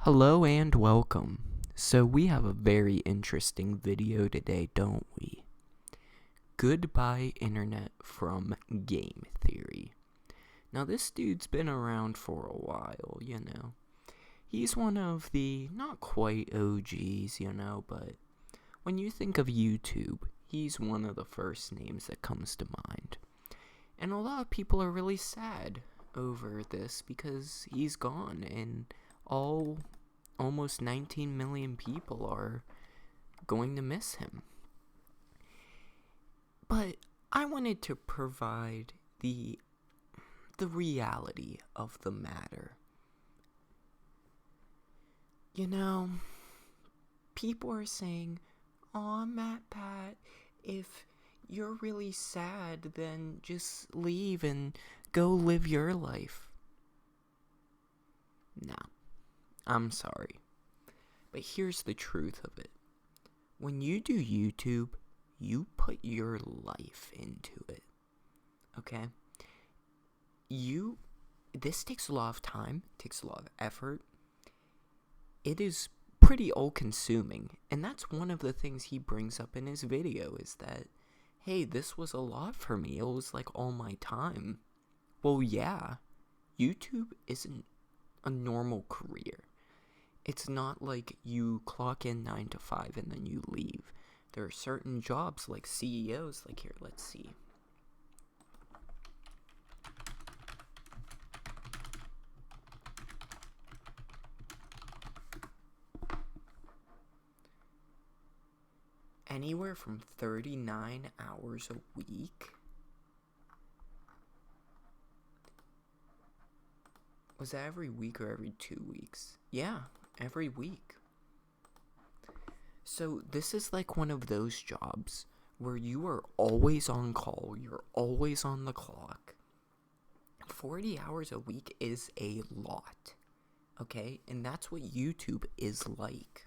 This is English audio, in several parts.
Hello and welcome. So we have a very interesting video today, don't we? Goodbye Internet from Game Theory. Now this dude's been around for a while. He's one of the not quite OGs, but when you think of YouTube, he's one of the first names that comes to mind. And a lot of people are really sad over this because he's gone and almost 19 million people are going to miss him. But I wanted to provide the reality of the matter. People are saying, "Aw, MatPat, if you're really sad, then just leave and go live your life." No, I'm sorry. But here's the truth of it. When you do YouTube, you put your life into it. Okay? This takes a lot of time, takes a lot of effort. It is pretty all-consuming, and that's one of the things he brings up in his video is that, hey, this was a lot for me. It was like all my time. Well, yeah, YouTube isn't a normal career. It's not like you clock in 9 to 5 and then you leave. There are certain jobs like CEOs, like here, let's see. Anywhere from 39 hours a week. Was that every week or every 2 weeks? Yeah, every week. So this is like one of those jobs where you are always on call, you're always on the clock. 40 hours a week is a lot, okay? And that's what YouTube is like,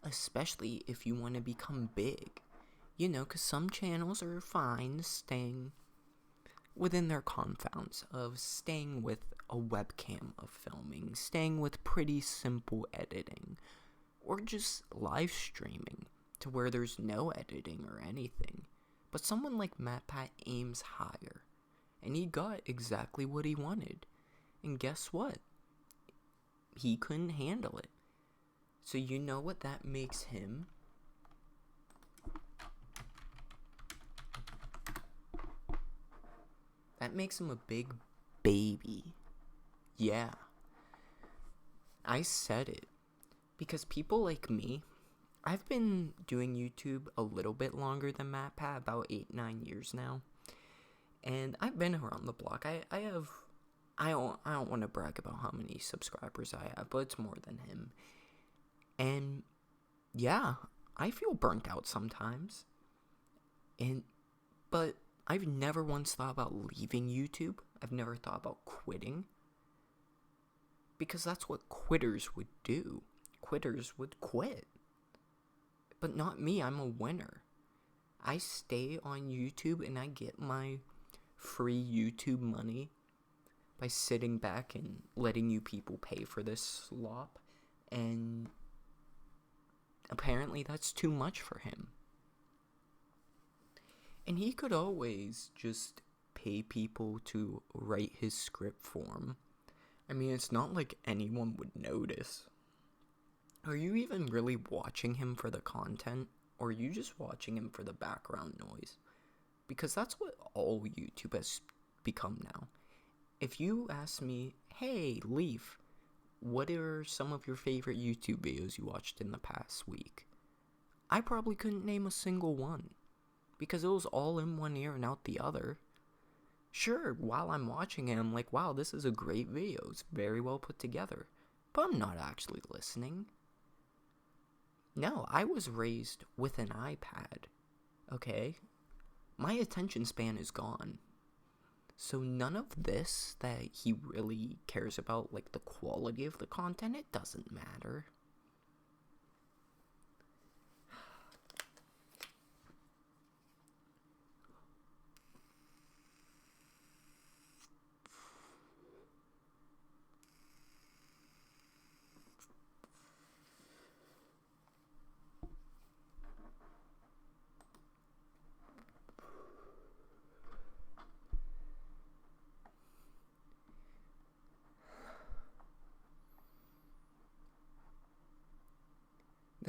especially if you want to become big. Because some channels are fine staying within their confounds of staying with a webcam of filming, staying with pretty simple editing, or just live streaming to where there's no editing or anything. But someone like MatPat aims higher, and he got exactly what he wanted. And guess what? He couldn't handle it. So you know what that makes him? That makes him a big baby. Yeah. I said it. Because people like me, I've been doing YouTube a little bit longer than MatPat, about 8-9 years now. And I've been around the block. I don't want to brag about how many subscribers I have, but it's more than him. And yeah, I feel burnt out sometimes. But I've never once thought about leaving YouTube. I've never thought about quitting. Because that's what quitters would do. Quitters would quit. But not me, I'm a winner. I stay on YouTube and I get my free YouTube money by sitting back and letting you people pay for this slop. And apparently that's too much for him. And he could always just pay people to write his script for him. I mean, it's not like anyone would notice. Are you even really watching him for the content? Or are you just watching him for the background noise? Because that's what all YouTube has become now. If you ask me, "Hey, Leaf, what are some of your favorite YouTube videos you watched in the past week?" I probably couldn't name a single one. Because it was all in one ear and out the other. Sure, while I'm watching it, I'm like, wow, this is a great video. It's very well put together. But I'm not actually listening. No, I was raised with an iPad. Okay? My attention span is gone. So none of this that he really cares about, like the quality of the content, it doesn't matter.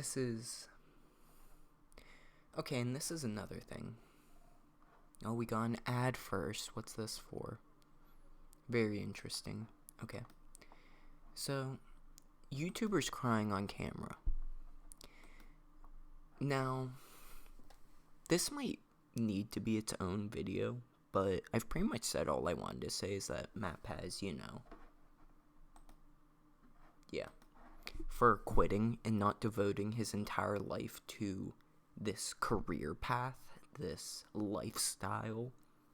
this is... Okay, and this is another thing. Oh, we got an ad first. What's this for? Very interesting. Okay. So, YouTubers crying on camera. Now, this might need to be its own video, but I've pretty much said all I wanted to say is that MatPat is, yeah, for quitting and not devoting his entire life to this career path, this lifestyle,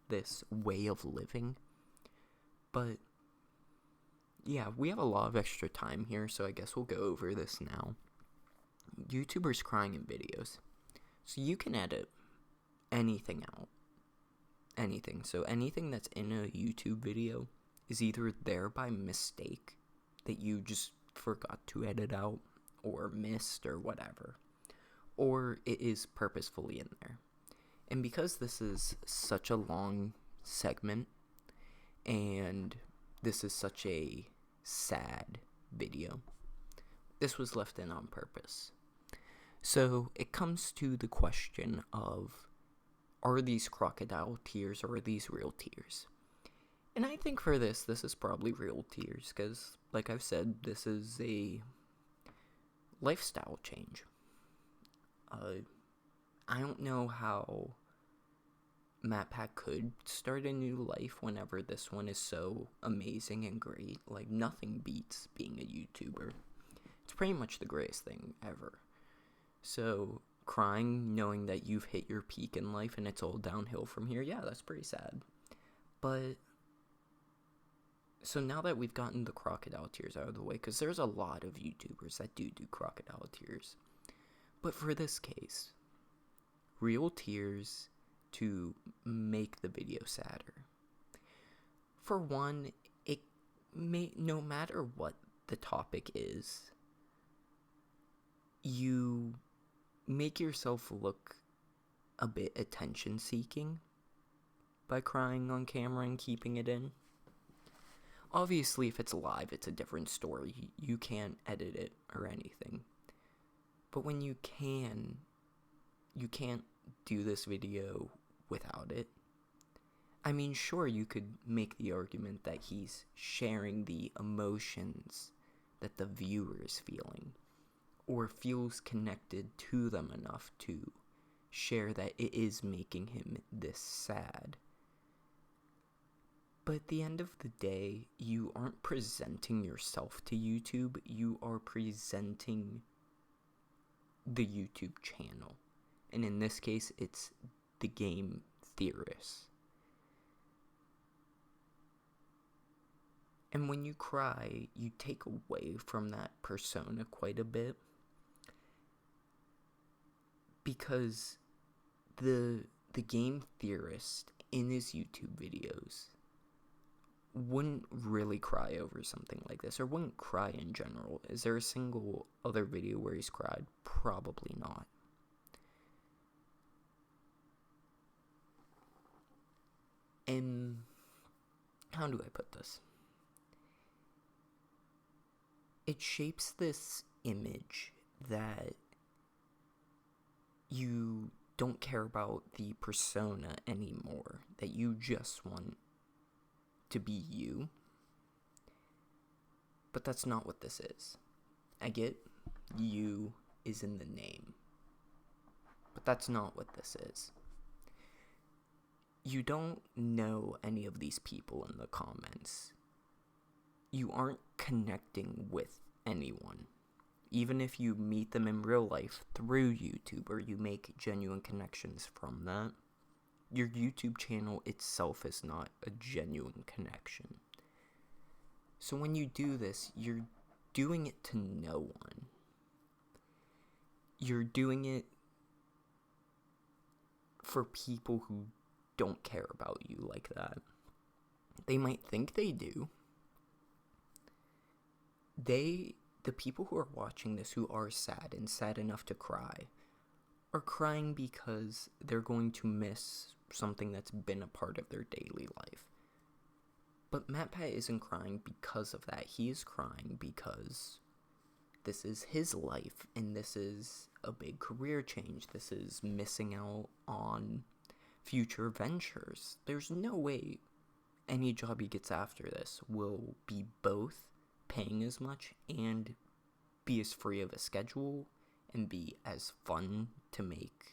this way of living. But yeah, we have a lot of extra time here, so I guess we'll go over this now. YouTubers crying in videos. So you can edit anything out. Anything. So anything that's in a YouTube video is either there by mistake, that you just forgot to edit out, or missed, or whatever, or it is purposefully in there. And because this is such a long segment, and this is such a sad video, this was left in on purpose. So it comes to the question of, are these crocodile tears or are these real tears? And I think for this is probably real tears, because, like I've said, this is a lifestyle change. I don't know how MatPat could start a new life whenever this one is so amazing and great. Like, nothing beats being a YouTuber. It's pretty much the greatest thing ever. So, crying knowing that you've hit your peak in life and it's all downhill from here, yeah, that's pretty sad. But, so now that we've gotten the crocodile tears out of the way, because there's a lot of YouTubers that do crocodile tears. But for this case, real tears to make the video sadder. For one, it may, no matter what the topic is, you make yourself look a bit attention-seeking by crying on camera and keeping it in. Obviously, if it's live, it's a different story. You can't edit it or anything. But when you can't do this video without it. I mean, sure, you could make the argument that he's sharing the emotions that the viewer is feeling, or feels connected to them enough to share that it is making him this sad. But at the end of the day, you aren't presenting yourself to YouTube, you are presenting the YouTube channel. And in this case, it's the Game Theorists. And when you cry, you take away from that persona quite a bit. Because the Game Theorist in his YouTube videos wouldn't really cry over something like this, or wouldn't cry in general. Is there a single other video where he's cried? Probably not. And how do I put this? It shapes this image that you don't care about the persona anymore, that you just want to be you. But that's not what this is. I get you is in the name, but that's not what this is. You don't know any of these people in the comments. You aren't connecting with anyone. Even if you meet them in real life through YouTube, or you make genuine connections from that, your YouTube channel itself is not a genuine connection. So when you do this, you're doing it to no one. You're doing it for people who don't care about you like that. They might think they do. The people who are watching this, who are sad and sad enough to cry, are crying because they're going to miss something that's been a part of their daily life. But MatPat isn't crying because of that. He is crying because this is his life, and this is a big career change. This is missing out on future ventures. There's no way any job he gets after this will be both paying as much and be as free of a schedule and be as fun to make,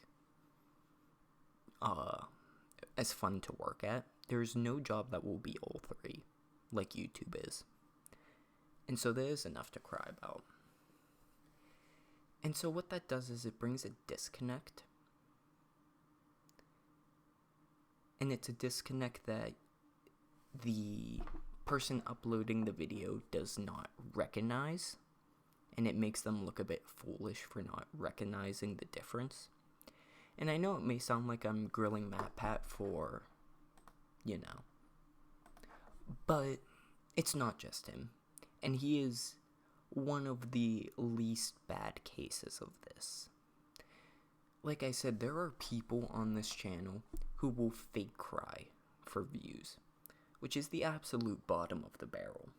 as fun to work at. There's no job that will be all three like YouTube is. And so there is enough to cry about. And so what that does is it brings a disconnect. And it's a disconnect that the person uploading the video does not recognize. And it makes them look a bit foolish for not recognizing the difference. And I know it may sound like I'm grilling MatPat for, but it's not just him. And he is one of the least bad cases of this. Like I said, there are people on this channel who will fake cry for views, which is the absolute bottom of the barrel.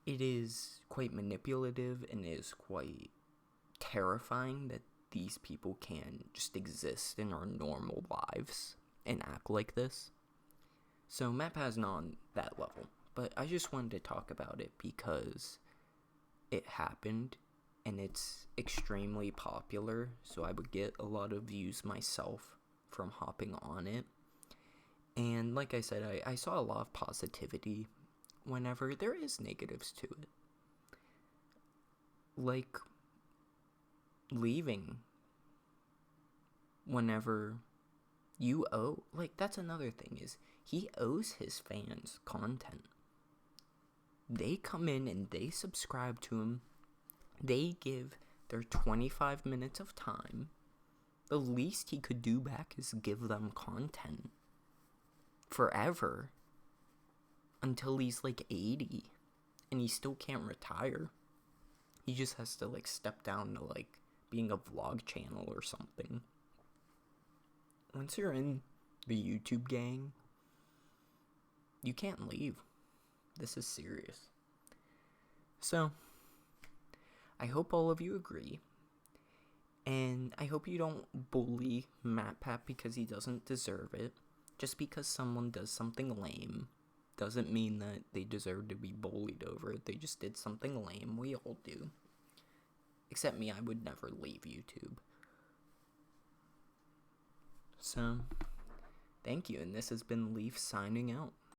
It is quite manipulative and is quite terrifying that these people can just exist in our normal lives and act like this. So MatPat's not on that level, but I just wanted to talk about it because it happened and it's extremely popular, so I would get a lot of views myself from hopping on it. And like I said, I saw a lot of positivity whenever there is negatives to it. Like leaving whenever you owe, like that's another thing, is he owes his fans content. They come in and they subscribe to him. They give their 25 minutes of time. The least he could do back is give them content forever until he's like 80 and he still can't retire. He just has to like step down to like being a vlog channel or something. Once you're in the YouTube gang, you can't leave. This is serious. So, I hope all of you agree. And I hope you don't bully MatPat because he doesn't deserve it. Just because someone does something lame doesn't mean that they deserve to be bullied over it. They just did something lame. We all do. Except me, I would never leave YouTube. So, thank you, and this has been Leaf signing out.